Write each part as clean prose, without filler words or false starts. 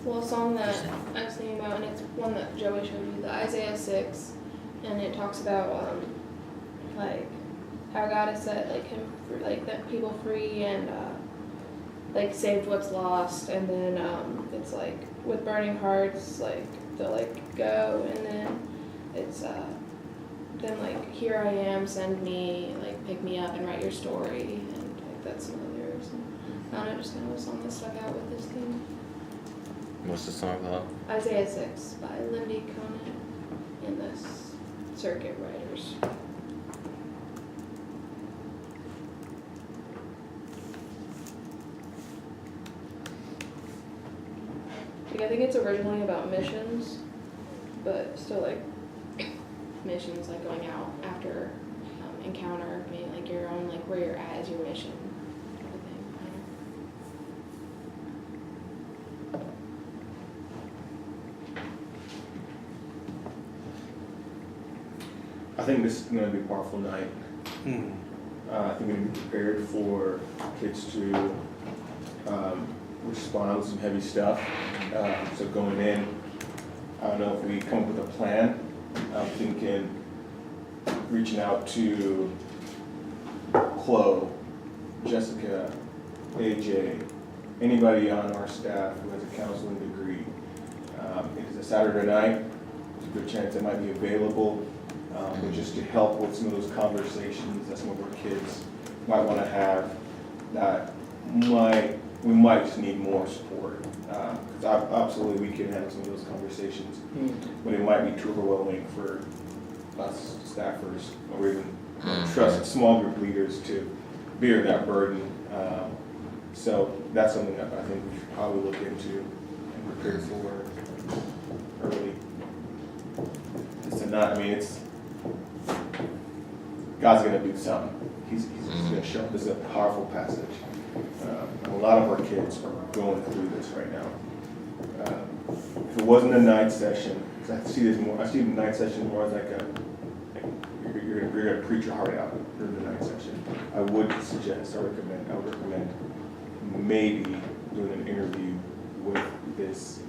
Well, a song that I was thinking about, and it's one that Joey showed you, the Isaiah 6, and it talks about like how God has set like him like that people free and like saved what's lost, and then it's like with burning hearts like they'll like go, and then it's then like here I am, send me, like pick me up and write your story, and like that's some of the lyrics. And I don't know, just kind of a song that stuck out with this theme. What's the song called? Isaiah 6 by Lindy Conant and the Circuit Riders. Like, I think it's originally about missions, but still like missions, like going out after encounter, being like your own, like where you're at is your mission type of thing. I think this is going to be a powerful night. I think we need to be prepared for kids to respond to some heavy stuff. So going in, I don't know if we come up with a plan. I'm thinking reaching out to Chloe, Jessica, AJ, anybody on our staff who has a counseling degree. It is a Saturday night. There's a good chance they might be available. But just to help with some of those conversations that some of our kids might want to have, that we might just need more support. Because absolutely we can have some of those conversations, but it might be too overwhelming for us staffers or even trusted small group leaders to bear that burden. So that's something that I think we should probably look into and prepare for early. God's going to do something. He's going to show up. This is a powerful passage. A lot of our kids are going through this right now. If it wasn't a night session, I see the night session more as like you're going to preach your heart out during the night session. I would recommend maybe doing an interview with this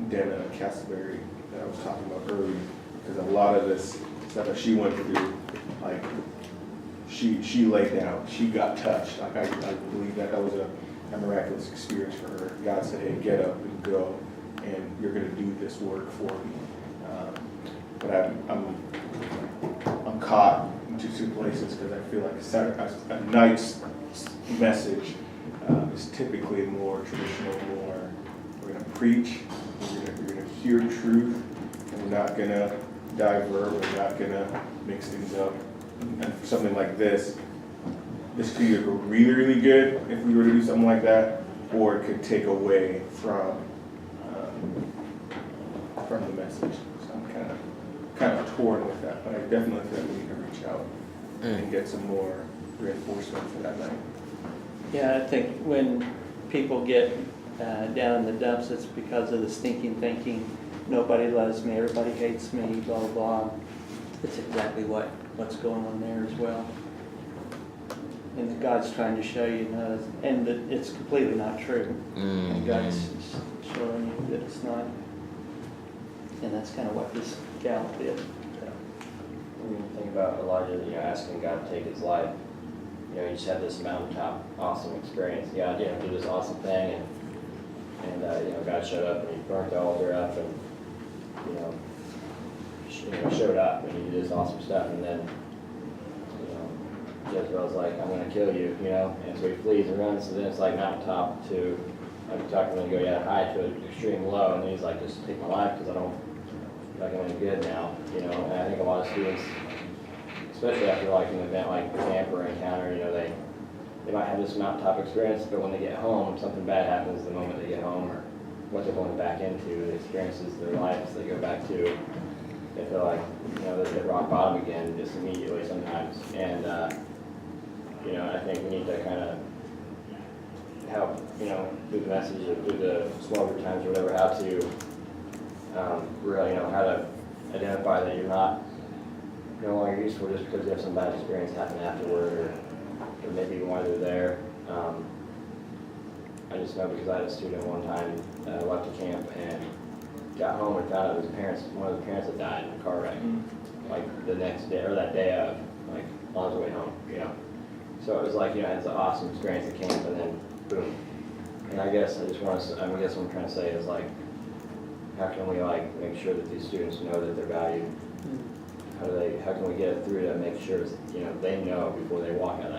Dana Castleberry that I was talking about earlier, because a lot of this stuff that she went through, like she laid down, she got touched. Like I believe that was a miraculous experience for her. God said, "Hey, get up and go, and you're going to do this work for me." But I'm caught in two places because I feel like a night's message is typically more traditional, more we're going to preach, we're going to hear truth, and we're not going to divert, we're not going to mix things up. And for something like this could either go really, really good if we were to do something like that, or it could take away from the message. So I'm kind of torn with that, but I definitely feel like we need to reach out and get some more reinforcement for that night. Yeah, I think when people get down in the dumps, it's because of the stinking thinking, nobody loves me, everybody hates me, blah, blah, blah. It's exactly what's going on there as well. And that God's trying to show you, and that it's completely not true. And God's showing you that it's not. And that's kind of what this gal did. When you think about Elijah, asking God to take his life, he just had this mountaintop awesome experience. God, did this awesome thing, and God showed up and he burnt the altar up and showed up and he did this awesome stuff, and then Jezreel's like, I'm going to kill you, and so he flees and runs. So then it's like mountaintop to, like you're talking about, you go high to an extreme low, and then he's like, just take my life because I don't feel like I'm any good now, And I think a lot of students, especially after like an event like camp or encounter, they might have this mountaintop experience, but when they get home, something bad happens the moment they get home, or what they're going back into, the experiences, their lives they go back to, they feel like, they hit rock bottom again just immediately sometimes. And, I think we need to kind of help, through the message or through the small group times or whatever, how to really, how to identify that you're no longer useful just because you have some bad experience happen afterward, or maybe while they're there. I just know because I had a student one time, left the camp and got home and found out one of his parents had died in a car wreck. Like the next day, or that day of, like on his way home, you know. So it was like, you know, it's an awesome experience at camp, and then boom. And I guess I just want to, I guess what I'm trying to say is like, how can we like make sure that these students know that they're valued? How can we get it through to make sure, you know, they know before they walk out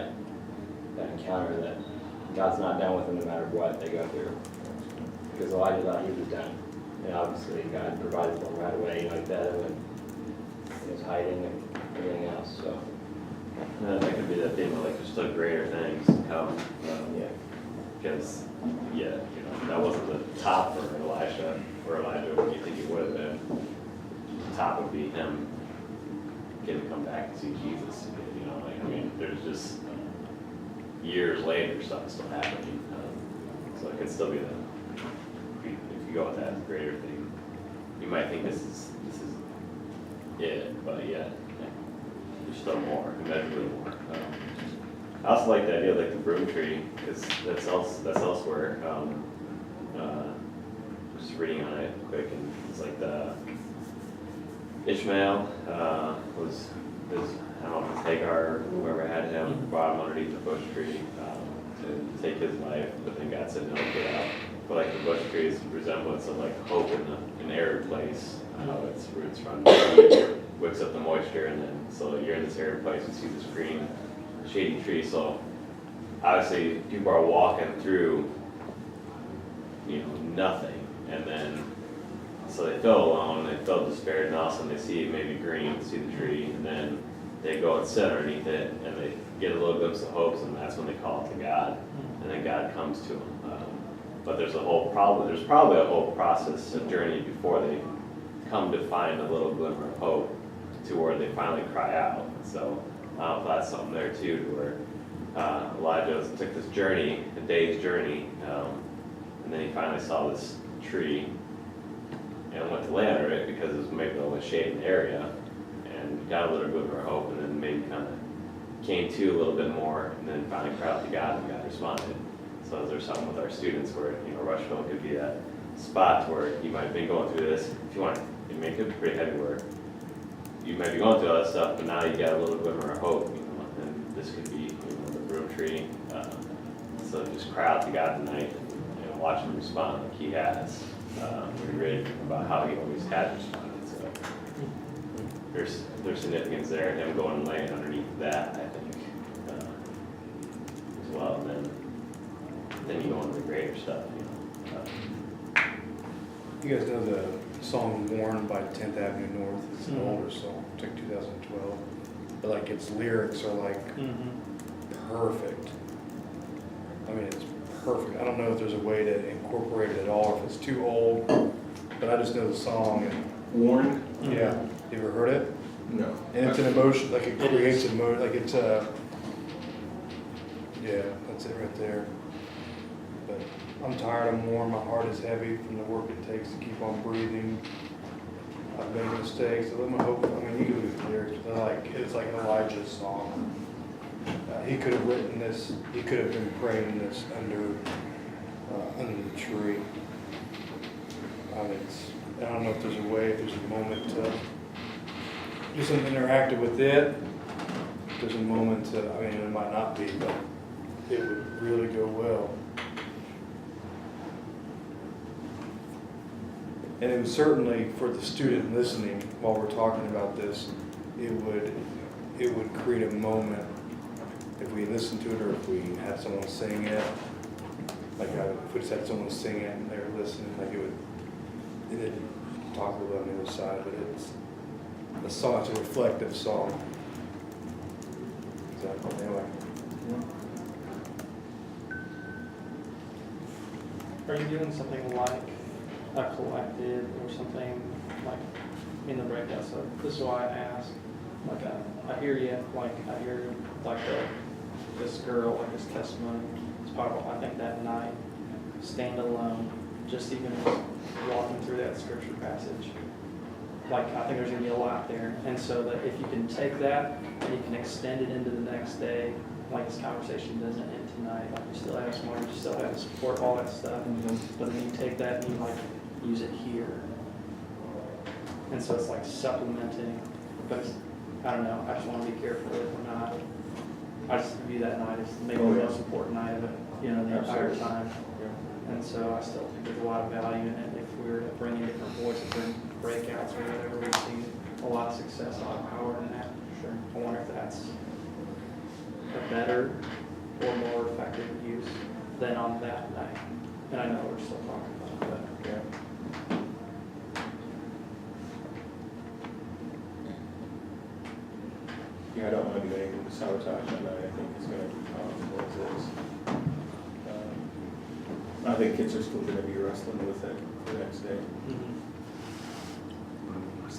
that encounter that God's not done with them no matter what they go through. Because Elijah thought he was done. And obviously God provided for him right away, you know, like that, when he was hiding and everything else, so. That could be that thing where like just the greater things come. Yeah. Because, yeah, you know, that wasn't the top for Elisha or Elijah, what you think it would have been. The top would be him getting to come back and see Jesus. You know, like, I mean, there's just years later stuff still happening. So it could still be that. If you go with that greater thing, you might think this is it, but yeah, there's still more, immeasurably more. I also like the idea of like the broom tree, because that's elsewhere. Just reading on it quick, and it's like the Ishmael was this, I don't know if it's Hagar or whoever had him, brought him underneath the bush tree to take his life, but then God said no, get out. But like the bush tree is a resemblance of like hope in an arid place. Its roots run down, wicks up the moisture, and then so you're in this arid place, you see this green shady tree. So obviously people are walking through, you know, nothing, and then so they feel alone, they feel despaired, and all of a sudden they see maybe green, see the tree, and then they go and sit underneath it, and they get a little glimpse of hope, and that's when they call it to God, and then God comes to them. But there's probably a whole process, a journey before they come to find a little glimmer of hope to where they finally cry out. So I don't know if that's something there too, to where Elijah took this journey, a day's journey, and then he finally saw this tree and went to lay under it because it was maybe the only shade in the area, and got a little glimmer of hope, and then maybe kind of came to a little bit more, and then finally cried out to God, and God responded. So is there something with our students where, you know, Rushville could be that spot where you might have been going through this, if you want to make it pretty heavy, where you might be going through all that stuff, but now you got a little glimmer of hope, you know, and this could be, you know, the broom tree. So just cry out to God tonight, and, you know, watch him respond like he has. We read about how he always had responded. So there's significance there in him going and laying underneath that, I think, as well. And then you go into the greater stuff, you know. You guys know the song "Worn" by 10th Avenue North? It's an older song, it's like 2012. But like its lyrics are like perfect. I mean, it's perfect. I don't know if there's a way to incorporate it at all, if it's too old, but I just know the song. And Warren? yeah, you ever heard it? No. And it's an emotion, like it creates an emotion, like it's yeah, that's it right there. But I'm tired, I'm worn, my heart is heavy from the work it takes to keep on breathing. I've made mistakes, I live my hope. I mean, you can look at the lyrics, but it's like an Elijah song. He could have written this, he could have been praying this under the tree. I mean, I don't know if there's a way, if there's a moment to do something interactive with it. If there's a moment to, I mean, it might not be, but it would really go well. And it would certainly, for the student listening while we're talking about this, it would create a moment if we listened to it, or if we had someone sing it. Like if we just had someone sing it and they were listening, like it didn't talk a little on the other side, but it's a song, it's a reflective song. Exactly. Anyway. Are you doing something like a collective or something like in the breakout? So this is why I asked. Like I hear you. Like I hear like this girl, like this testimony. It's powerful. I think that night, stand alone, just even walking through that scripture passage. Like I think there's gonna be a lot there, and so that if you can take that and you can extend it into the next day, like this conversation doesn't end tonight, like you still have smart, you still have support, all that stuff. But then you take that and you like use it here. And so it's like supplementing, but it's, I don't know, I just want to be careful that we're not, I just view that night as maybe the most important night of it, you know, the entire Absolutely. time. And so I still think there's a lot of value in it. If we were to bring in different voices during breakouts or whatever, we've seen a lot of success, a lot of power in that. Sure. I wonder if that's a better or more effective use than on that night. And I know we're still talking about it, but Yeah. Yeah, I don't want to do anything to sabotage that night. I think it's going to be powerful as is. I think kids are still going to be wrestling with it the next day.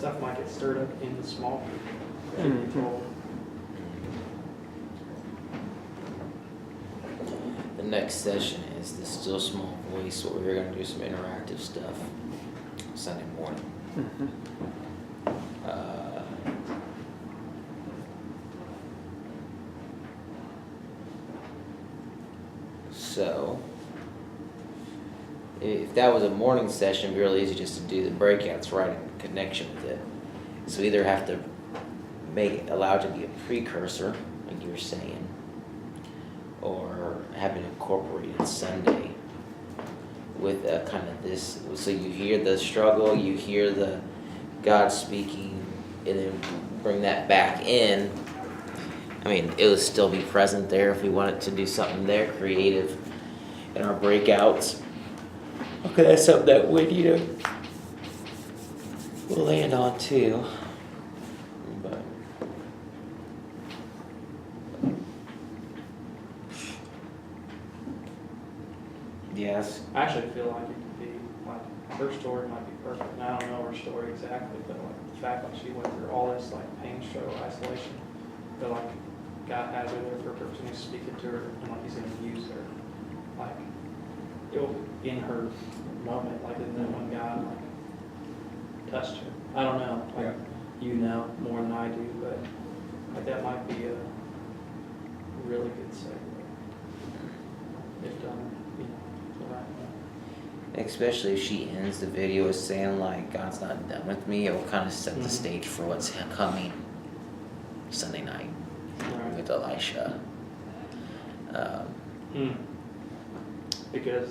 stuff might get stirred up in the small group. Mhm. Control. The next session is the Still Small Voice, where we're gonna do some interactive stuff Sunday morning. Mhm. So, if that was a morning session, it'd be really easy just to do the breakouts right in connection with it. So either have to make it allow it to be a precursor, like you were saying, or have it incorporated Sunday with a kind of this. So you hear the struggle, you hear the God speaking, and then bring that back in. I mean, it would still be present there if we wanted to do something there creative in our breakouts. Okay, that's something that we need to we'll land on too. But yes. I actually feel like it could be, like, her story might be perfect, and I don't know her story exactly, but like, the fact that she went through all this, like, pain, struggle, isolation, but like, God has her there for a purpose, and he's speaking to her, and like, he's gonna use her, like, it'll, in her moment, like, and then when God, like, touched her, I don't know, like, you know more than I do, but, like, that might be a really good segue, if done, you know, the right way. Especially if she ends the video with saying like God's not done with me, it will kind of set the Mhm. stage for what's coming Sunday night Right. with Elisha. Because,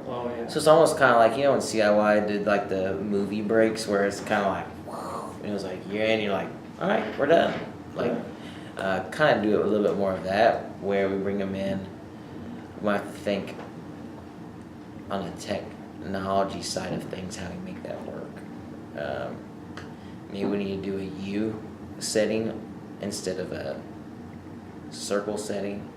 oh yeah. So it's almost kind of like, you know, when CIY did like the movie breaks where it's kind of like, whew, and it was like you're in, you're like, all right, we're done. Like, kind of do it a little bit more of that, where we bring them in. We might have to think on the technology side of things how we make that work. Maybe we need to do a U setting instead of a circle setting.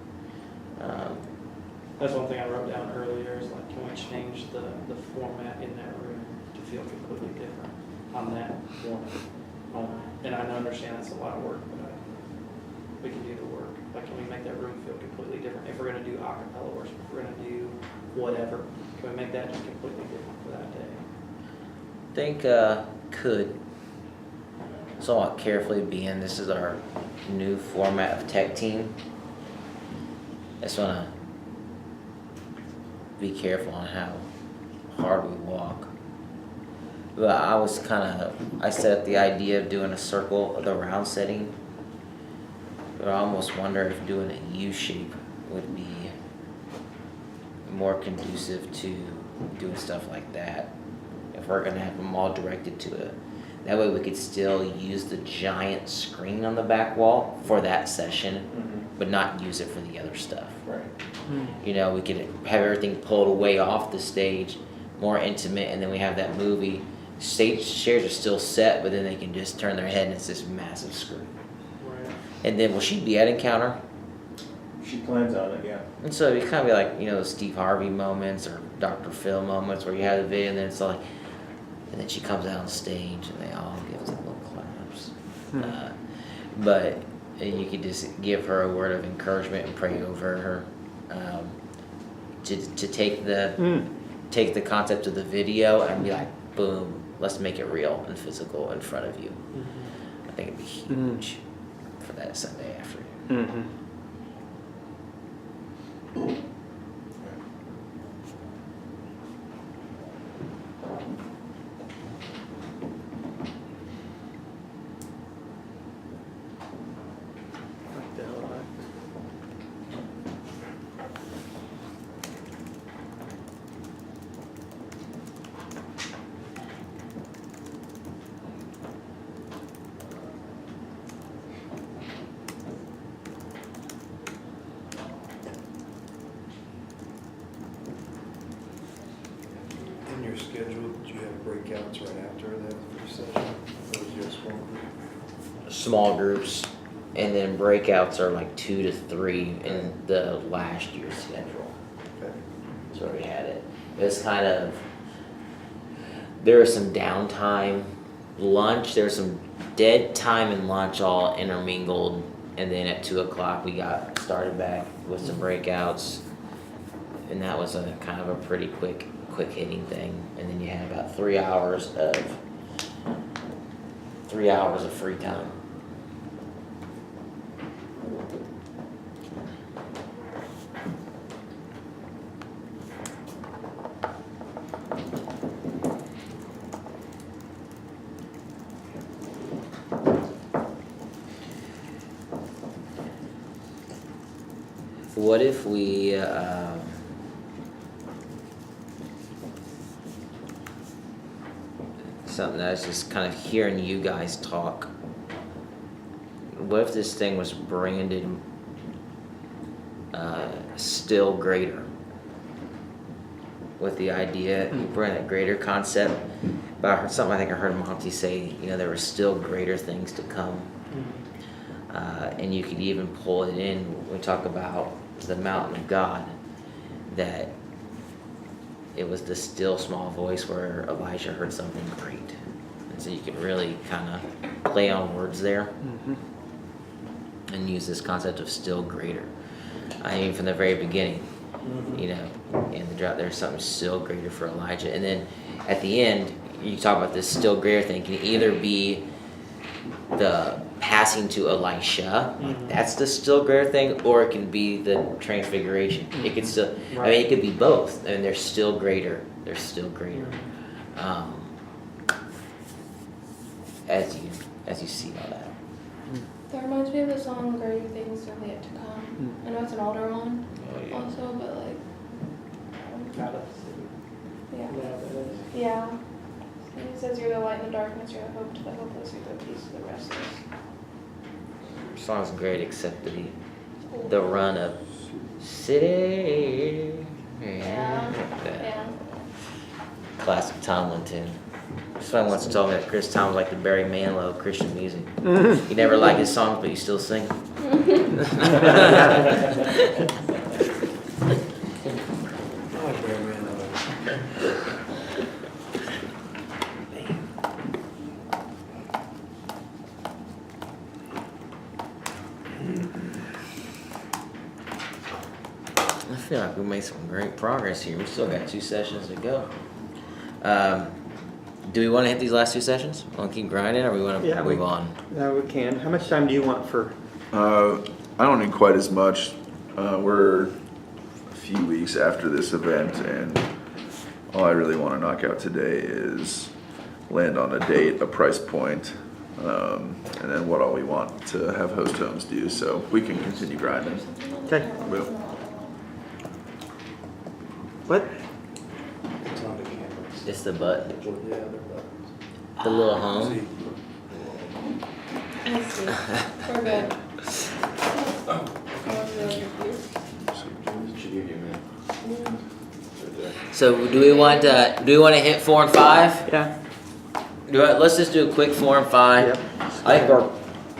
That's one thing I wrote down earlier is like, can we change the format in that room to feel completely different on that one? And I understand that's a lot of work, but we can do the work. Like, can we make that room feel completely different? If we're gonna do acapella worship, if we're gonna do whatever, can we make that just completely different for that day? Think could somewhat carefully being this is our new format of tech team. I just wanna be careful on how hard we walk. But I set up the idea of doing a circle of the round setting. But I almost wonder if doing a U shape would be more conducive to doing stuff like that. If we're gonna have them all directed to it. That way we could still use the giant screen on the back wall for that session, but not use it for the other stuff. Right. You know, we could have everything pulled away off the stage, more intimate, and then we have that movie. Stage chairs are still set, but then they can just turn their head and it's this massive screen. Right. And then will she be at Encounter? She plans on it, yeah. And so it kind of be like, you know, the Steve Harvey moments or Dr. Phil moments where you have the video and then it's like, and then she comes out on stage and they all give us little claps. But you could just give her a word of encouragement and pray over her. To take the concept of the video and be like, boom, let's make it real and physical in front of you. I think it'd be huge for that Sunday afternoon. Like that a lot. In your schedule, did you have breakouts right after that first session? Or was it a small group? Small groups, and then breakouts are like 2 to 3 in the last year's schedule. Okay. That's where we had it. It's kind of, there was some downtime, lunch, there was some dead time and lunch all intermingled, and then at 2 o'clock we got started back with some breakouts, and that was a kind of a pretty quick hitting thing. And then you had about 3 hours of free time. What if we, something that I was just kind of hearing you guys talk. What if this thing was branded still greater? With the idea, you bring that greater concept. But I heard something, I think I heard Monty say, there were still greater things to come. And you could even pull it in when we talk about the mountain of God, that it was the still small voice where Elijah heard something great. And so you could really kind of play on words there and use this concept of still greater. I mean, from the very beginning, in the drought, there's something still greater for Elijah. And then at the end, you talk about this still greater thing. Can either be the passing to Elisha, that's the still greater thing, or it can be the transfiguration. It could still, I mean, it could be both, and they're still greater. They're still greater. As you see all that. That reminds me of the song "Greater Things Are Yet to Come." I know it's an older one, also, but like, Out of the city. yeah, Yeah, that is. yeah. And it says, "You're the light in the darkness. You're the hope to the hopeless. You're the peace to the restless." The song's great, except the run of city. Yeah. That Yeah. classic Tomlin tune. Someone once told me that Chris Tomlin liked the Barry Manilow of Christian music. He never liked his songs, but he still sing. I like Barry Manilow. I feel like we made some great progress here. We still got 2 sessions to go. Do we want to hit these last 2 sessions? Want to keep grinding, or we want to move on? No, we can. How much time do you want for? I don't need quite as much. We're a few weeks after this event, and all I really want to knock out today is land on a date, a price point, and then what all we want to have host homes do, so we can continue grinding. Okay. Will. What? It's on the cameras. It's the button. Yeah, they're buttons. The little home. See, I see. We're good. I was really confused. Should give you a minute. So do we want to hit 4 and 5? Yeah. Let's just do a quick 4 and 5. Yep.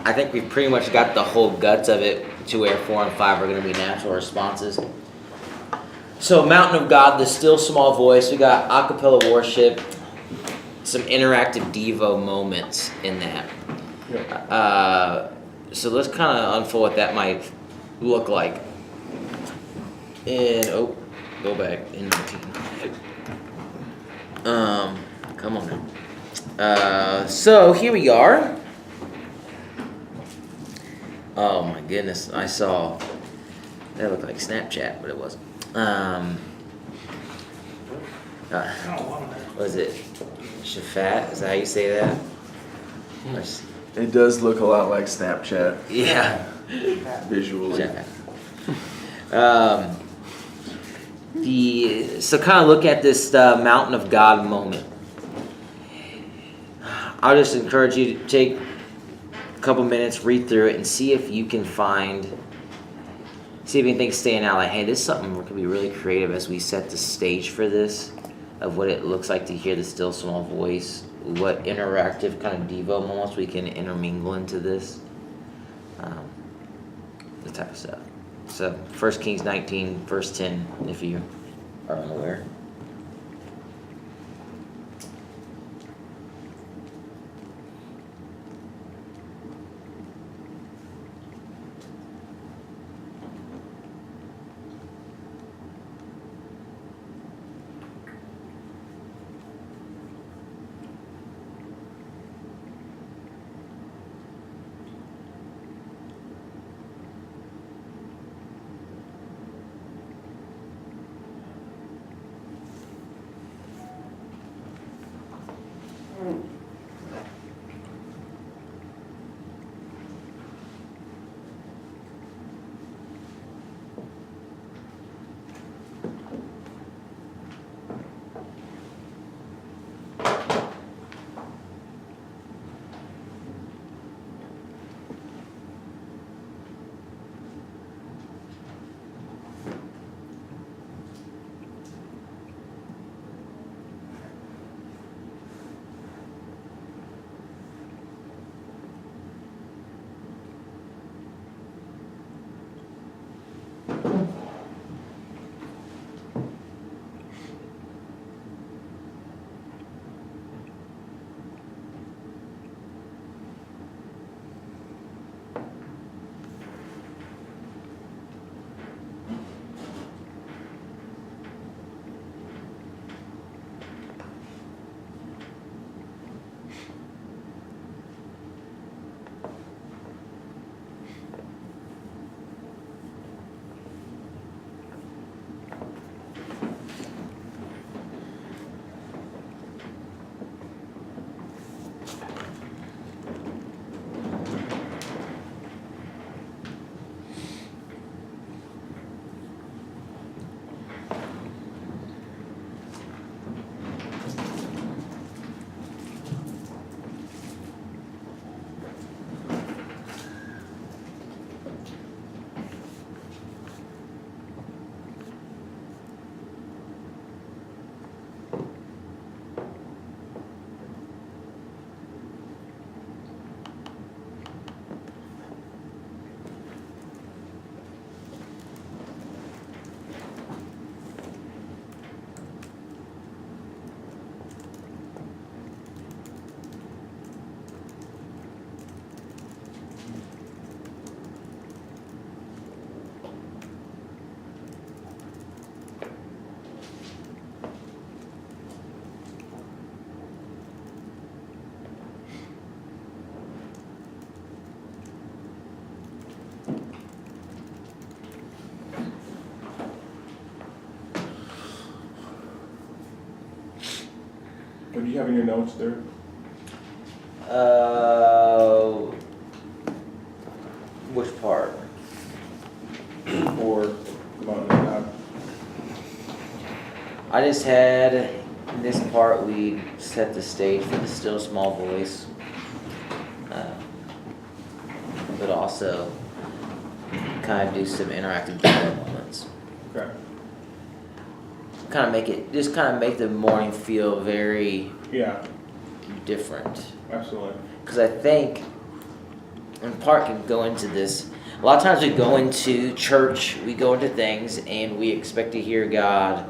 I think we've pretty much got the whole guts of it to where 4 and 5 are going to be natural responses. So Mountain of God, the still small voice, we got a cappella worship, some interactive Devo moments in that. So let's kind of unfold what that might look like. Go back in 19. Come on now. So here we are. Oh my goodness, I saw That looked like Snapchat, but it wasn't. Was it Shafat? Is that how you say that? Or It does look a lot like Snapchat yeah. visually. Shafat. So kind of look at this mountain of God moment. I'll just encourage you to take a couple minutes, read through it, and see if you can see if anything's standing out. Like, hey, this is something that could be really creative as we set the stage for this, of what it looks like to hear the still small voice, what interactive kind of Devo moments we can intermingle into this, the type of stuff. So 1 Kings 19, verse 10, if you are unaware. What do you have in your notes there? Which part? Or Mountain of God? I just had, in this part, we set the stage for the still small voice. But also kind of do some interactive dialogue moments. Okay. Kind of make the morning feel very Yeah, different. absolutely. Because I think, and Park can go into this, a lot of times we go into church, we go into things, and we expect to hear God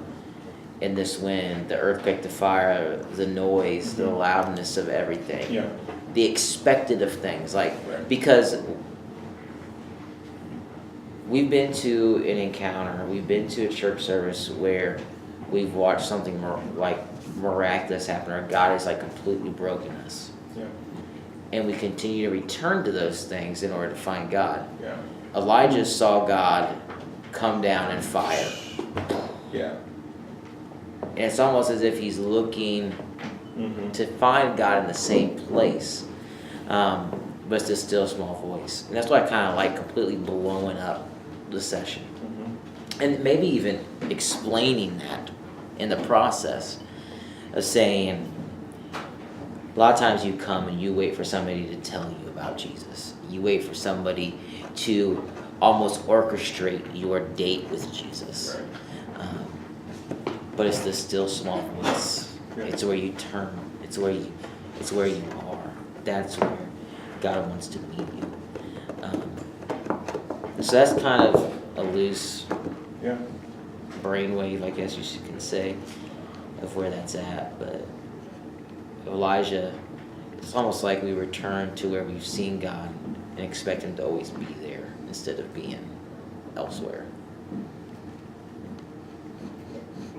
in this wind, the earthquake, the fire, the noise, the loudness of everything. Yeah. The expected of things. Like, Right. because we've been to an encounter, we've been to a church service where we've watched something miraculous happen, or God has completely broken us. Yeah. And we continue to return to those things in order to find God. Yeah. Elijah saw God come down and fire. Yeah. And it's almost as if he's looking Mm-hmm. to find God in the same place, but it's a still small voice. And that's why I kind of like completely blowing up the session. Mm-hmm. And maybe even explaining that in the process of saying, a lot of times you come and you wait for somebody to tell you about Jesus. You wait for somebody to almost orchestrate your date with Jesus. Right. But it's the still small voice. Yeah. It's where you turn. It's where you are. That's where God wants to meet you. So that's kind of a loose Yeah. brainwave, I guess you can say, of where that's at. But Elijah, it's almost like we return to where we've seen God and expect Him to always be there instead of being elsewhere.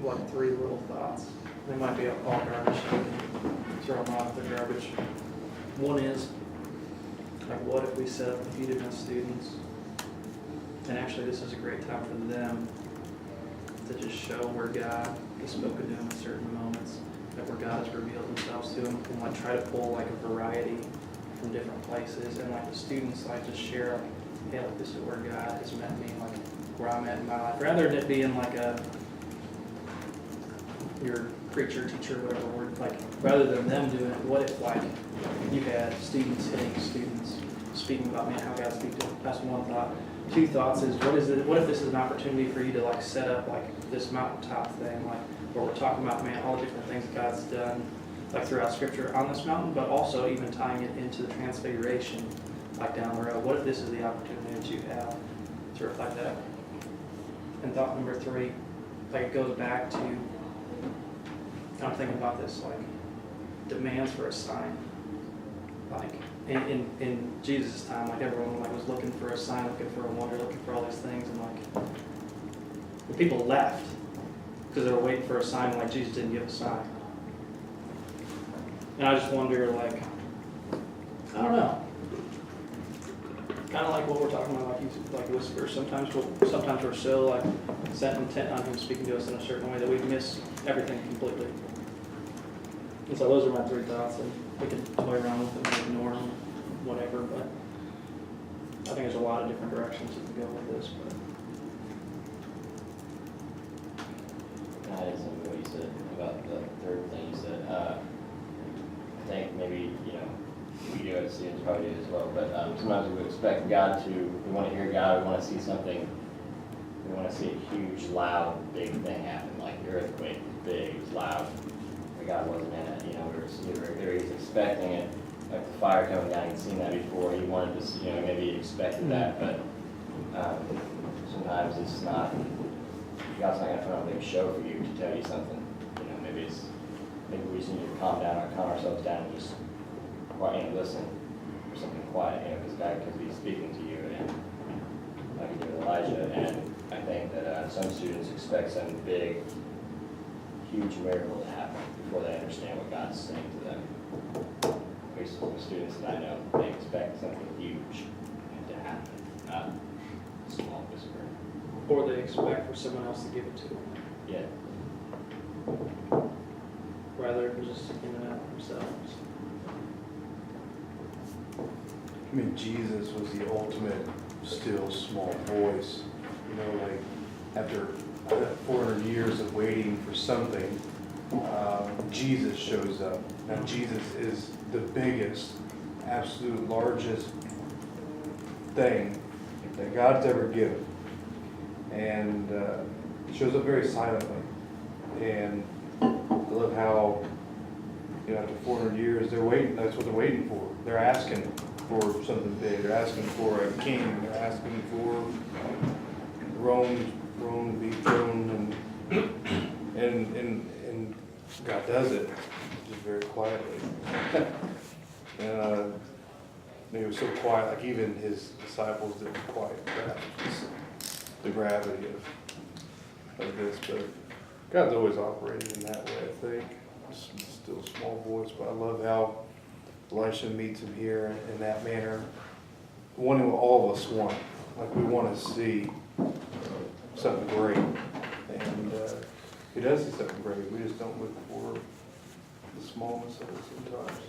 Like 3 little thoughts. They might be all garbage, so throw them out the garbage. One is, like, what if we set up a few different students? And actually, this is a great time for them to just show where God has spoken to them in certain moments, that where God has revealed Himself to them, and like try to pull like a variety from different places, and like the students like just share, like, hey, like, this is where God has met me, like where I'm at in my life, rather than it being like your preacher, teacher, whatever word, like, rather than them doing it, what if, like, you had students hitting students, speaking about, man, how God speaks to them? That's one thought. 2 thoughts is, what if this is an opportunity for you to, like, set up, like, this mountaintop thing, like, where we're talking about, man, all the different things God's done, like, throughout Scripture on this mountain, but also even tying it into the transfiguration, like, down the road. What if this is the opportunity that you have to reflect that? And thought number 3, like, it goes back to, I'm thinking about this, like, demands for a sign. Like, in Jesus' time, like, everyone like was looking for a sign, looking for a wonder, looking for all these things, and like, the people left because they were waiting for a sign, and like, Jesus didn't give a sign. And I just wonder, like, I don't know. Kind of like what we're talking about, like this verse. Sometimes we're so like set intent on Him speaking to us in a certain way that we miss everything completely. And so those are my 3 thoughts, and we can toy around with them, and ignore them, whatever. But I think there's a lot of different directions you can go with this. But I did something what you said about the 3rd thing you said. I think maybe, we do as students probably do as well, but sometimes we expect God to, we want to hear God, we want to see something, we want to see a huge, loud, big thing happen, like the earthquake, big, it was loud, but God wasn't in it, we were expecting it, like the fire coming down, he'd seen that before, he wanted to see, maybe he expected that, but sometimes it's not, God's not going to put on a big show for you to tell you something, maybe we just need to calm ourselves down and just listen for something quiet, because God could be speaking to you, and like he did with Elijah. And I think that some students expect some big, huge miracle to happen before they understand what God's saying to them. At least the students that I know, they expect something huge to happen, not a small whisper. or they expect for someone else to give it to them, Yeah. rather than just giving it out themselves. I mean, Jesus was the ultimate still small voice. Like after 400 years of waiting for something, Jesus shows up. Now Jesus is the biggest, absolute largest thing that God's ever given. And shows up very silently. And I love how, after 400 years, they're waiting, that's what they're waiting for. They're asking for something big. They're asking for a king. They're asking for Rome to be thrown, and God does it just very quietly. And it was so quiet, like even his disciples didn't quite grasp the gravity of this. But God's always operated in that way, I think. Still small voice, but I love how Elisha meets him here in that manner. One what all of us want. Like we want to see something great. And he does see something great. We just don't look for the smallness of it sometimes.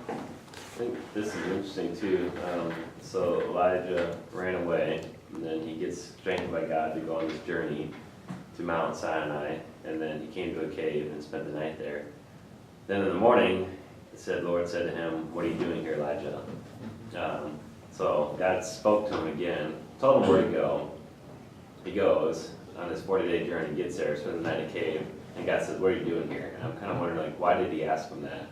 I think this is interesting too. So Elijah ran away, and then he gets strengthened by God to go on this journey to Mount Sinai, and then he came to a cave and spent the night there. Then in the morning, Lord said to him, "What are you doing here, Elijah?" So God spoke to him again, told him where to go. He goes on his 40-day journey, gets there, spends the night in a cave, and God says, "What are you doing here?" And I'm kind of wondering, like, why did he ask him that?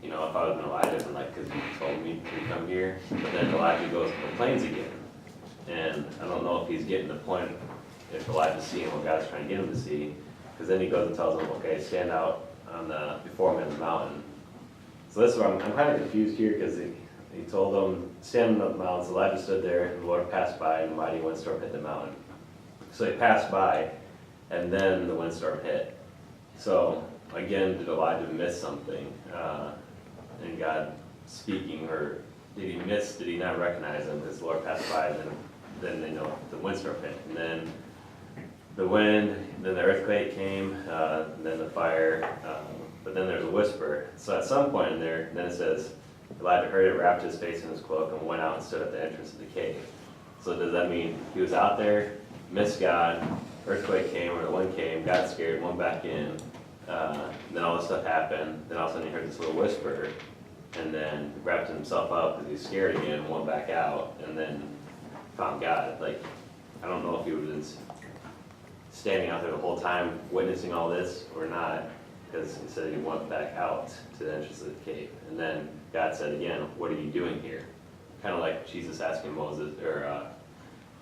You know, if I was Elijah, I'm like, because you told me to come here. But then Elijah goes and complains again. And I don't know if he's getting the point, if Elijah's seeing what God's trying to get him to see. Because then he goes and tells him, okay, stand out before me on the mountain. So this is where I'm kind of confused here, because he told him, stand on the mountain. So Elijah stood there, and the Lord passed by, and a mighty windstorm hit the mountain. So he passed by, and then the windstorm hit. So again, did Elijah miss something? And God speaking, or did he not recognize him because the Lord passed by, and then they know the windstorm hit, and then the wind, then the earthquake came, then the fire, but then there's a whisper. So at some point in there, then it says, Elijah heard it, wrapped his face in his cloak, and went out and stood at the entrance of the cave. So does that mean he was out there, missed God, earthquake came, or the wind came, got scared, went back in, then all this stuff happened, then all of a sudden he heard this little whisper, and then wrapped himself up because he's scared again, went back out, and then found God. Like, I don't know if he was standing out there the whole time witnessing all this or not, because he said he went back out to the entrance of the cave. And then God said again, "What are you doing here?" Kind of like Jesus asking Moses, or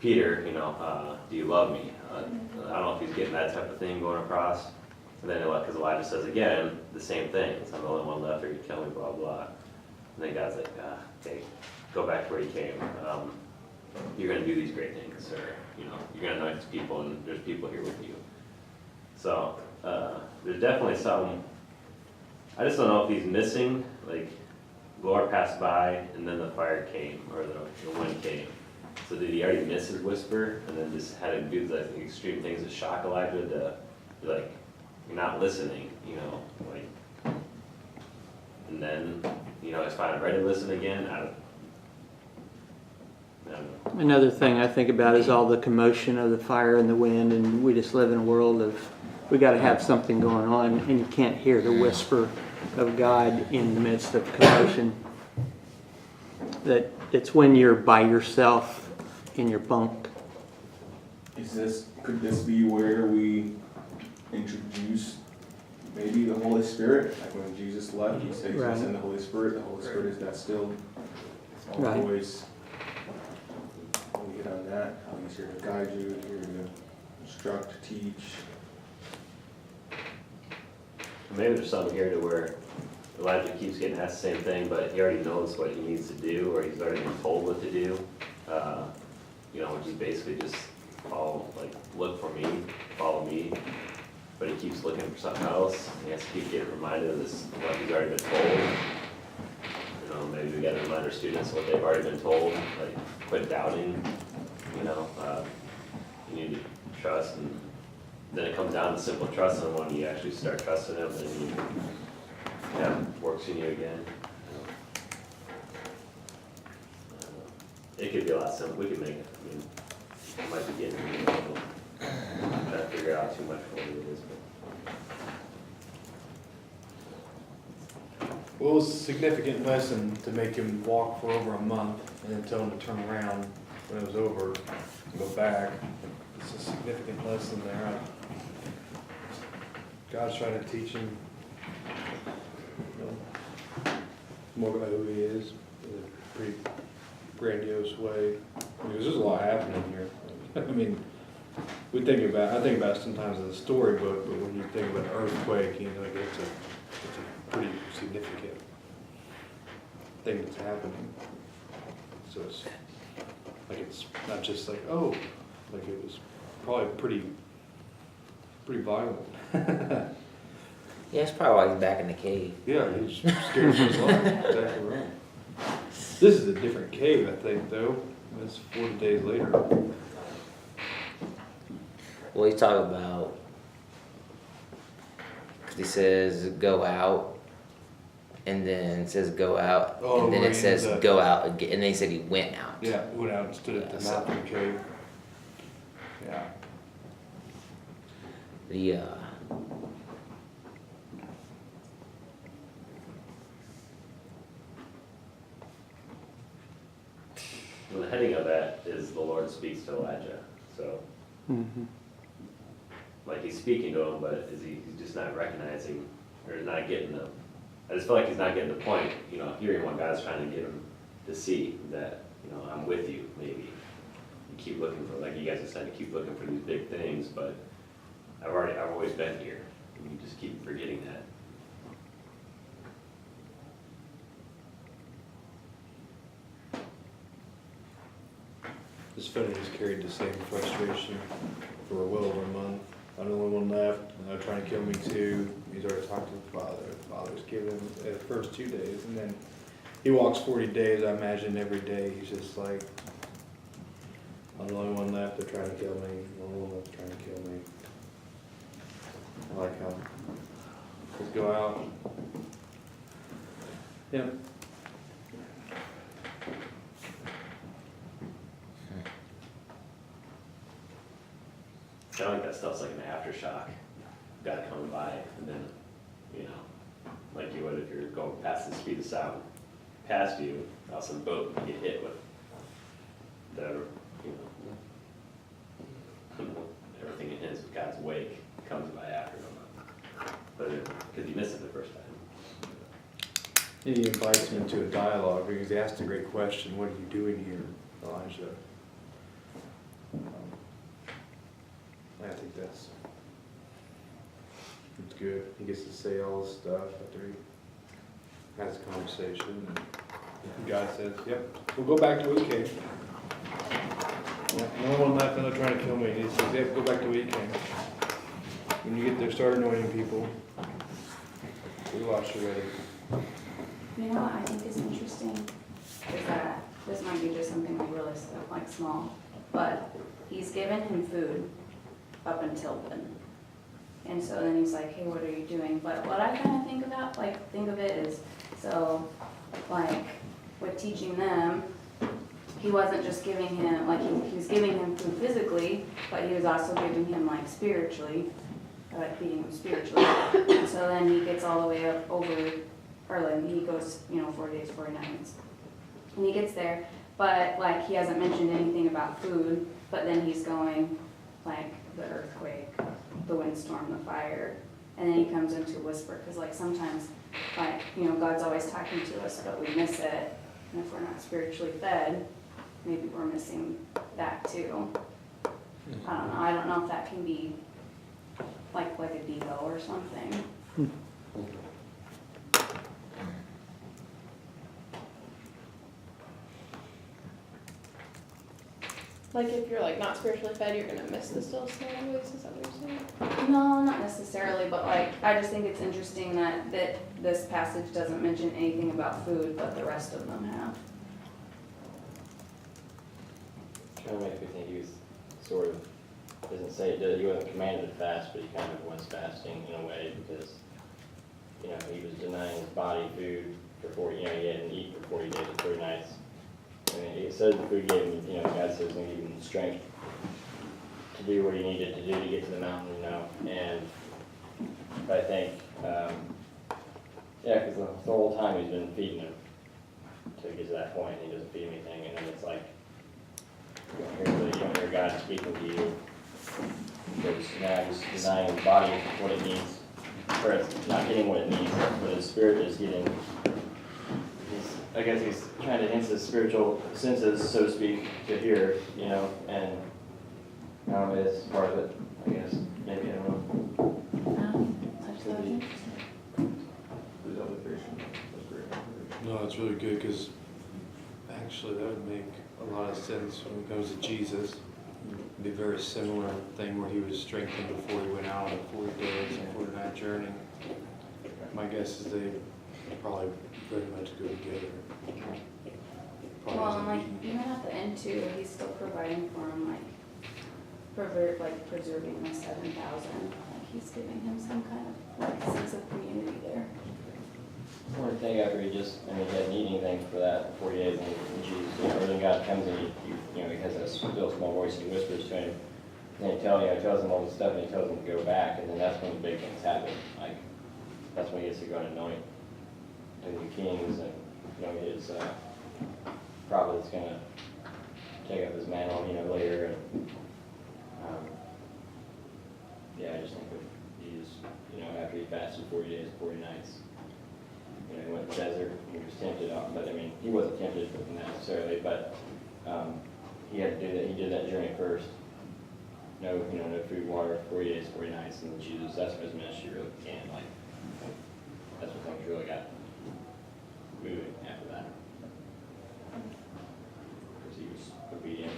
Peter, do you love me? I don't know if he's getting that type of thing going across. And then, because Elijah says again, the same thing. I'm the only one left, or you kill me, blah, blah. And then God's like, okay, go back to where you came. You're going to do these great things, or, you're going to anoint these people, and there's people here with you. So, there's definitely some, I just don't know if he's missing, like, the Lord passed by, and then the fire came, or the wind came. So did he already miss his whisper, and then just had to do the extreme things to shock Elijah to be like, you're not listening, like, and then, he's finally ready to listen again. I don't know. Another thing I think about is all the commotion of the fire and the wind, and we just live in a world of, we got to have something going on, and you can't hear the whisper of God in the midst of commotion. That it's when you're by yourself in your bunk. Could this be where we introduce maybe the Holy Spirit? Like when Jesus left, he said he's going to send the Holy Spirit. The Holy Spirit is that still small voice. When we get on that, how he's here to guide you, here to instruct, teach. Maybe there's something here to where Elijah keeps getting asked the same thing, but he already knows what he needs to do, or he's already been told what to do. Which is basically just look for me, follow me. But he keeps looking for something else. He has to keep getting reminded of this, what he's already been told. Maybe we got to remind our students what they've already been told, like quit doubting. You need to trust, and then it comes down to simple trust. And when you actually start trusting him, then he works in you again. It could be a lot simpler. We could make it. It might be getting trying to figure out too much for what it is. Well, it was a significant lesson to make him walk for over a month and then tell him to turn around when it was over and go back. It's a significant lesson there. God's trying to teach him more about who he is in a pretty grandiose way. Because there's a lot happening here. I think about it sometimes as a storybook, but when you think about an earthquake, it's a pretty significant thing that's happening. So it's not just like, oh, like it was probably pretty violent. Yeah, that's probably why he's back in the cave. Yeah, he's scared for his life. Exactly right. This is a different cave, I think, though. It's 40 days later. Well, he's talking about, because he says go out, and then it says go out, Oh, and then where it he says ended up- go out again, and then he said he went out. Yeah, went out and stood at Yeah, the so- mouth of the cave. Yeah. The, Well, the heading of that is the Lord speaks to Elijah, so, like, he's speaking to him, but he's just not recognizing, or not getting the, I just feel like he's not getting the point, you know, hearing what God's trying to get him to see, that, you know, I'm with you, maybe. You keep looking for, like you guys have said, you keep looking for these big things, but I've always been here, and you just keep forgetting that. This fellow has carried the same frustration for well over a month. I'm the only one left, and they're trying to kill me too. He's already talked to the father. The father's given him the first 2 days, and then he walks 40 days. I imagine every day he's just like, I'm the only one left, they're trying to kill me. I'm the only one left trying to kill me. I like how, let's go out. Yeah. I feel like that stuff's like an aftershock, guy coming by, and then, you know, like you would if you're going past the speed of sound, past you, all of a sudden, boom, you get hit with the, you know, everything in his, God's wake comes by after him. But, because you missed it the first time. He invites him into a dialogue because he asked a great question, what are you doing here, Elijah? I think it's good. He gets to say all this stuff after he has a conversation. And God says, yep, we'll go back to where we came. No one left, and they're trying to kill me. He says, yep, go back to where you came. When you get there, start anointing people. We wash you ready. You know what I think is interesting is that this might be just something really like small, but he's given him food up until then. And so then he's like, hey, what are you doing? But what I kind of think of it is, so like with teaching them, he wasn't just giving him, like he was giving him food physically, but he was also giving him like spiritually, like feeding him spiritually. And so then he gets all the way up over, or like he goes, 4 days, 40 nights. And he gets there, but like he hasn't mentioned anything about food, but then he's going like the earthquake, the windstorm, the fire, and then he comes into whisper, because like sometimes, like, God's always talking to us, but we miss it, and if we're not spiritually fed, maybe we're missing that too. I don't know if that can be like a devo or something. Like if you're like not spiritually fed, you're gonna miss the still small voice. Is that what you're saying? No, not necessarily, but like, I just think it's interesting that this passage doesn't mention anything about food, but the rest of them have. Kind of makes me think he was sort of, doesn't say it did, he wasn't commanded to fast, but he kind of was fasting in a way because, he was denying his body food for 40, he hadn't eaten for 40 days and 40 nights. I mean, it says the food gave him, God says he gave him strength to do what he needed to do to get to the mountain, and I think, because the whole time he's been feeding him to get to that point, and he doesn't feed him anything, and then it's like, you don't hear God speaking to you, because now he's denying his body what it needs, or it's not getting what it needs, but his spirit is getting, I guess he's trying to enhance his spiritual senses, so to speak, to hear, and I don't know, it's part of it, I guess, maybe, I don't know. I just thought it was interesting. There's other vision. That's great. No, it's really good because actually that would make a lot of sense when it comes to Jesus. It'd be a very similar thing where he was strengthened before he went out on 40 days and 40 night journey. My guess is they probably very much go together. Probably Well, doesn't and like, mean- even at the end too, he's still providing for him, like, preserving the 7,000, like he's giving him some kind of like sense of community there. One thing after he just, I mean, he hadn't eaten anything for that 40 days, and Jesus, you know, then God comes and he has that still small voice, and he whispers to him, and he tells him all this stuff, and he tells him to go back, and then that's when the big things happen. Like, that's when he gets to go and anoint the new kings, and, you know, his prophet is gonna take up his mantle, you know, later, and, yeah, I just think of Jesus, you know, after he fasted 40 days, 40 nights, you know, he went to the desert, he was tempted out, but I mean, he wasn't tempted necessarily, but he had to do that, he did that journey first. No, you know, no food, water, 40 days, 40 nights, and Jesus, that's when his ministry really began, like, that's when things really got moving after that. Because he was obedient.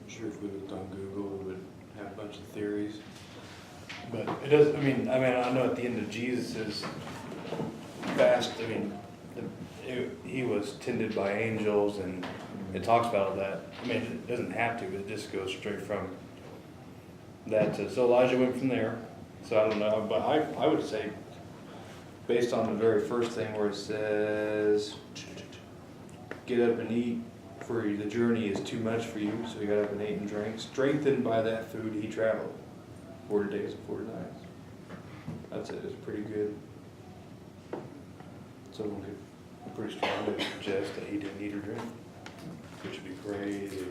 I'm sure if we looked on Google, we would have a bunch of theories. But it does, I mean, I know at the end of Jesus's fast, I mean, he was tended by angels, and it talks about that. I mean, it doesn't have to, but it just goes straight from that to, so Elijah went from there. So I don't know, but I would say, based on the very first thing where it says, get up and eat, for the journey is too much for you, so he got up and ate and drank. Strengthened by that food, he traveled 40 days and 40 nights. That's it, it's pretty good. Someone could pretty strongly suggest that he didn't eat or drink, which would be crazy.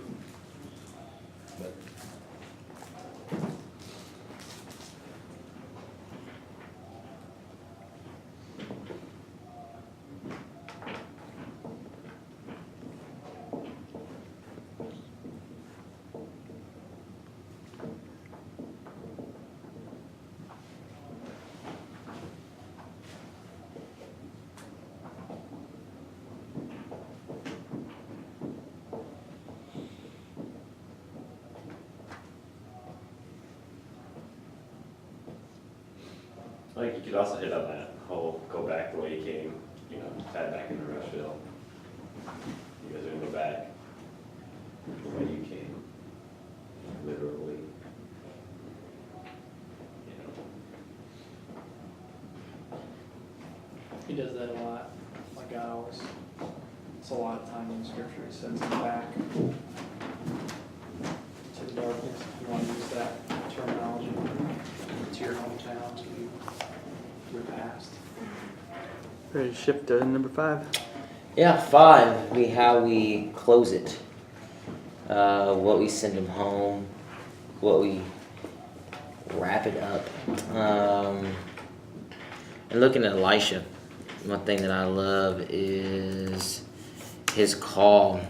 But I think you could also hit on that whole go back the way you came, you know, tie back into Rushville. You guys are gonna go back the way you came, literally. You know, He does that a lot, like God always, it's a lot of time in scripture, he sends them back to the darkness, if you want to use that terminology, to your hometown, to your past. Ready to shift to number 5? Yeah, 5, how we close it. What we send them home, what we wrap it up. And looking at Elisha, one thing that I love is his call.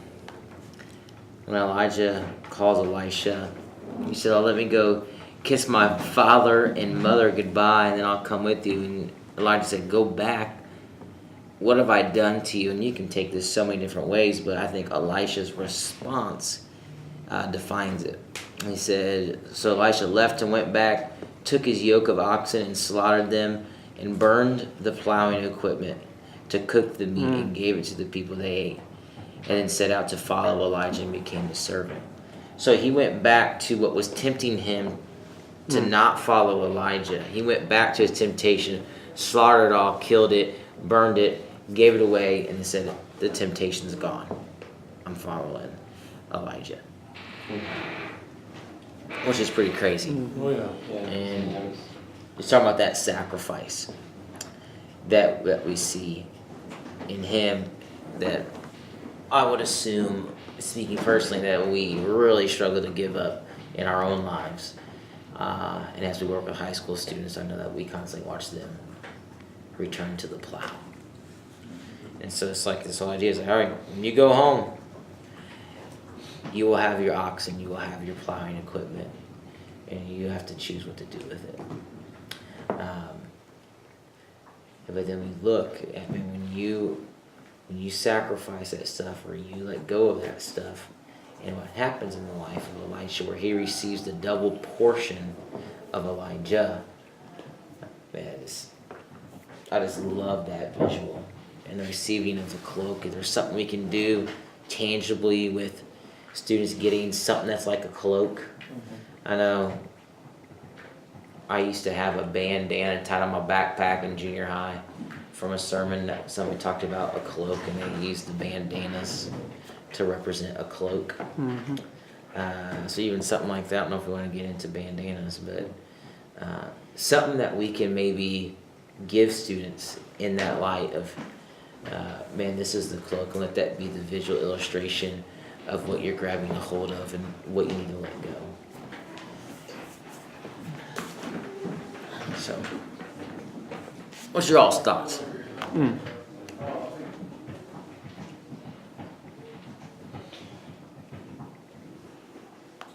When Elijah calls Elisha, he said, "Oh, let me go kiss my father and mother goodbye, and then I'll come with you." And Elijah said, "Go back. What have I done to you?" And you can take this so many different ways, but I think Elisha's response defines it. He said, so Elisha left and went back, took his yoke of oxen and slaughtered them, and burned the plowing equipment to cook the meat and gave it to the people they ate, and then set out to follow Elijah and became his servant. So he went back to what was tempting him to not follow Elijah. He went back to his temptation, slaughtered it all, killed it, burned it, gave it away, and said, the temptation's gone. I'm following Elijah. Which is pretty crazy. oh yeah. Yeah. And he's talking about that sacrifice that we see in him, that I would assume, speaking personally, that we really struggle to give up in our own lives. And as we work with high school students, I know that we constantly watch them return to the plow. And so it's like this whole idea is like, all right, when you go home, you will have your oxen, you will have your plowing equipment, and you have to choose what to do with it. But then we look, I mean, when you sacrifice that stuff, or you let go of that stuff, and what happens in the life of Elisha, where he receives the double portion of Elijah, man, I just love that visual. And the receiving of the cloak. If there's something we can do tangibly with students getting something that's like a cloak. I know I used to have a bandana tied on my backpack in junior high from a sermon that somebody talked about a cloak, and they used the bandanas to represent a cloak. So even something like that, I don't know if we want to get into bandanas, but something that we can maybe give students in that light of, man, this is the cloak, and let that be the visual illustration of what you're grabbing a hold of and what you need to let go. So, what's your all's thoughts?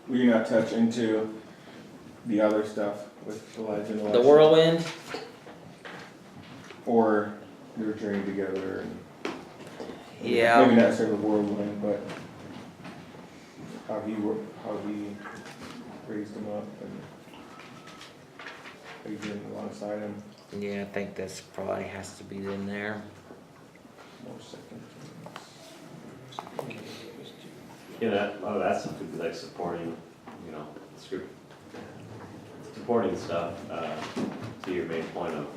Will you not touch into the other stuff with Elijah and Elisha? The whirlwind? Or their journey together and Yeah. maybe not necessarily the whirlwind, but how he raised him up and Adrian alongside him. Yeah, I think that's probably has to be in there. More second. Yeah, a lot of that stuff would be like supporting, supporting stuff, to your main point of,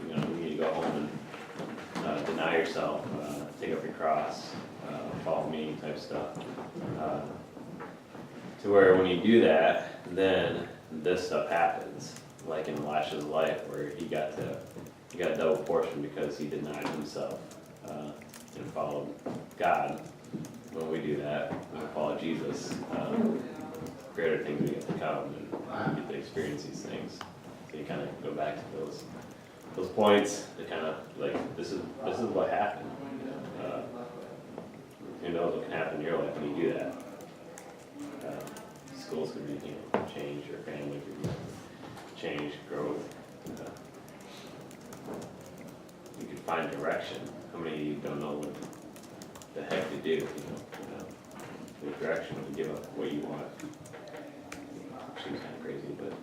you need to go home and deny yourself, take up your cross, follow me type stuff. To where when you do that, then this stuff happens, like in Elisha's life, where he got a double portion because he denied himself and followed God. When we do that, when we follow Jesus, greater things we get to come, and we get to experience these things. So you kind of go back to those points to kind of like, this is what happened. Who knows what can happen in your life when you do that? Schools could be change, your family could be change, growth. You could find direction. How many of you don't know what the heck to do? The direction to give up what you want. Seems kind of crazy, but.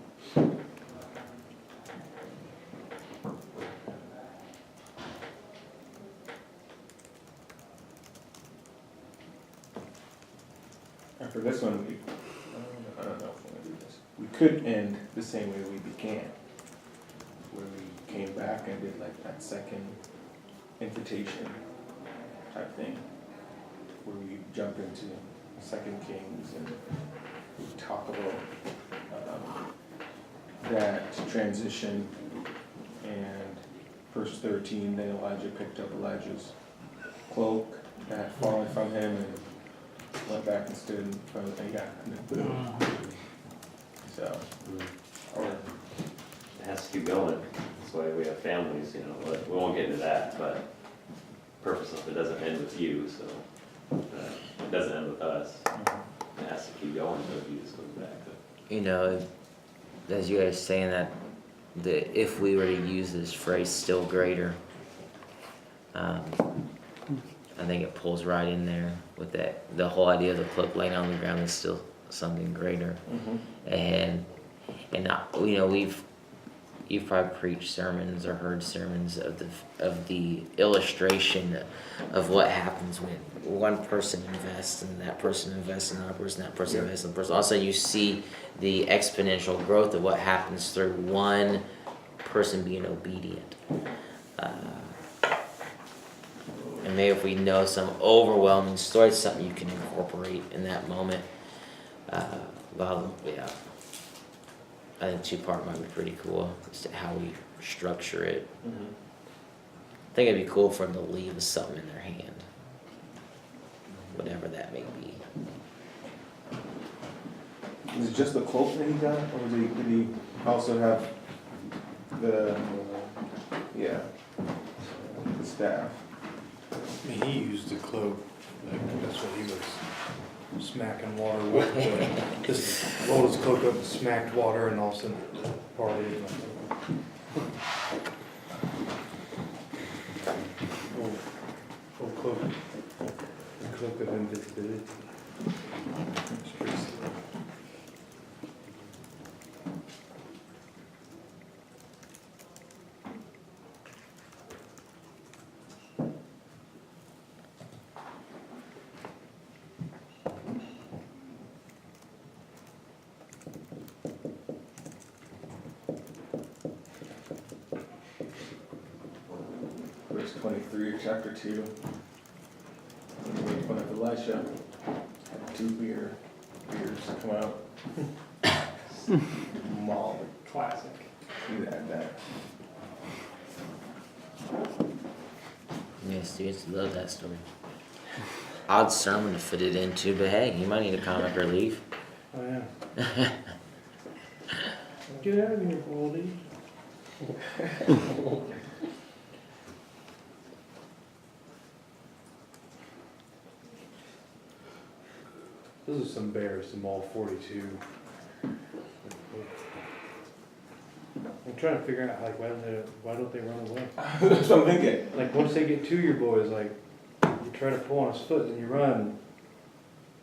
And for this one, I don't know if we're gonna do this. We could end the same way we began, where we came back and did like that second invitation type thing, where we jump into 2 Kings and we talk about that transition, and verse 13, then Elijah picked up Elijah's cloak that had fallen from him and went back and stood in front of the thing, and then boom. So, or It has to keep going. That's why we have families, but we won't get into that, but purpose of it doesn't end with you, so it doesn't end with us. It has to keep going until Jesus comes back. As you guys saying that, if we were to use this phrase, still greater, I think it pulls right in there with that. The whole idea of the cloak laying on the ground is still something greater. And you've probably preached sermons or heard sermons of the illustration of what happens when one person invests and that person invests in another person, that person invests in another person. Also, you see the exponential growth of what happens through one person being obedient. And maybe if we know some overwhelming story, something you can incorporate in that moment. I think 2-part might be pretty cool as to how we structure it. I think it'd be cool for them to leave with something in their hand, whatever that may be. is it just the cloak that he got, or did he also have the staff? I mean, he used the cloak, like, that's what he was smacking water with, but just rolled his cloak up and smacked water, and all of a sudden, party. Full cloak, the cloak of invisibility. It's pretty silly. 3 of chapter 2. We made fun of Elisha. Had 2 beers come out. Maul. Classic. You had that. Yeah, students love that story. Odd sermon to fit it into, but hey, you might need a comic relief. Oh, yeah. Get out of here, Baldy. Those are some bears, some all 42. I'm trying to figure out, like, why don't they run away? That's what I'm thinking. Like, once they get to your boys, like, you try to pull on his foot and you run.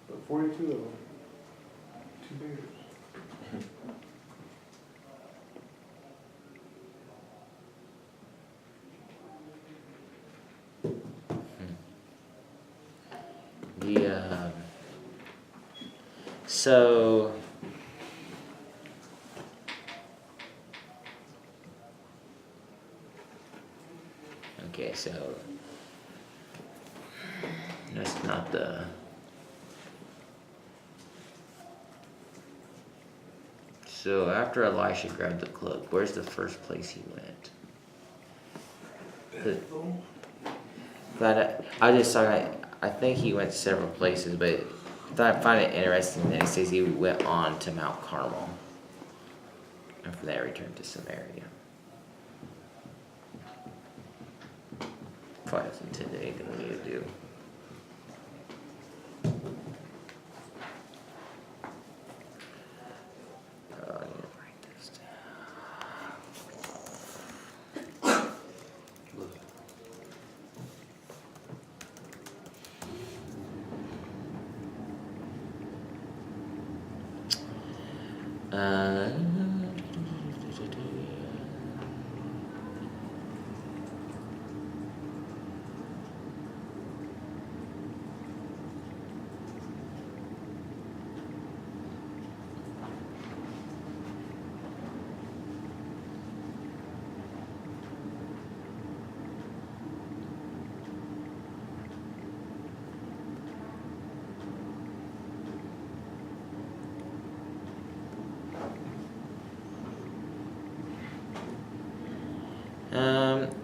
But 42 of them. 2 bears. So okay, so that's not the so after Elisha grabbed the cloak, where's the first place he went? But I just saw I think he went several places, but I find it interesting that it says he went on to Mount Carmel. And from there returned to Samaria. Probably doesn't intend anything we need to do. Oh, I need to write this down.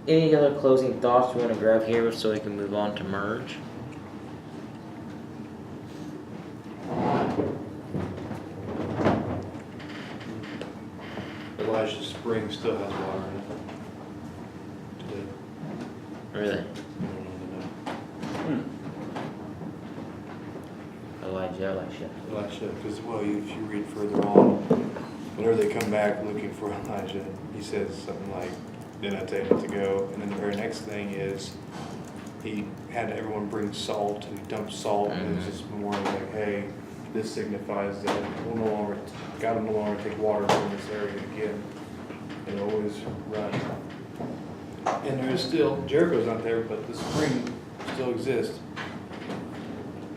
Any other closing thoughts we want to grab here so we can move on to merge? Elijah Spring still has water in it. Today. Really? I don't know. Elisha. Elisha, because, well, if you read further on, whenever they come back looking for Elijah, he says something like, "Then I tell you to go." And then the very next thing is, he had everyone bring salt, and he dumped salt, and it was this memorial like, hey, this signifies that God will no longer take water from this area again. It'll always run. And there is still, Jericho's not there, but the spring still exists,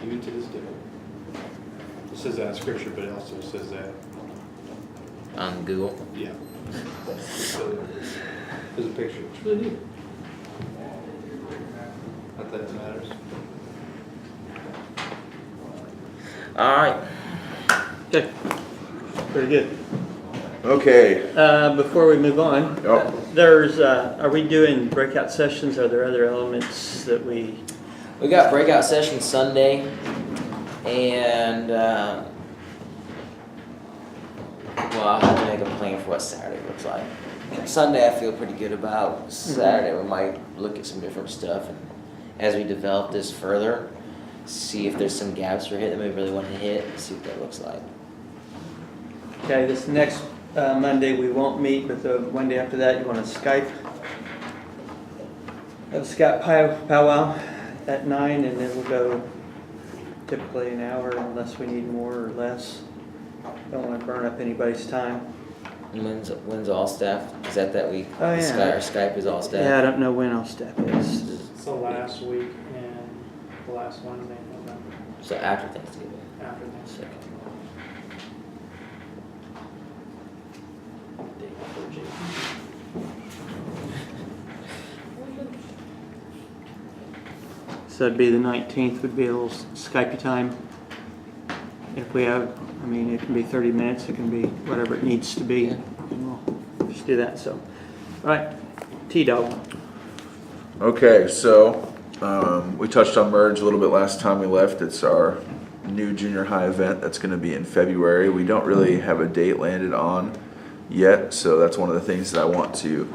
even to this day. It says that in scripture, but it also says that. On Google? Yeah. So, there's a picture. It's really neat. Not that it matters. Alright. Okay, very good. Okay. Before we move on, Yep. are we doing breakout sessions? Are there other elements that we? We got breakout session Sunday, and well, I'll have to make a plan for what Saturday looks like. Sunday I feel pretty good about. Saturday we might look at some different stuff, and as we develop this further, see if there's some gaps we're hitting that we really want to hit, and see what that looks like. Okay, this next Monday we won't meet, but the Monday after that you want to Skype. Have a Skype powwow at 9, and then we'll go typically an hour unless we need more or less. Don't want to burn up anybody's time. And when's all staff? Is that week? Oh, yeah. Our Skype is all staff. Yeah, I don't know when all staff is. It's the last week and the last Wednesday in November, So after Thanksgiving. after Thanksgiving. Second. So it'd be the 19th would be a little Skype time. If we have, I mean, it can be 30 minutes, it can be whatever it needs to be. And we'll just do that, so. All right, T-Dog. Okay, so we touched on Merge a little bit last time we left. It's our new junior high event that's going to be in February. We don't really have a date landed on yet, so that's one of the things that I want to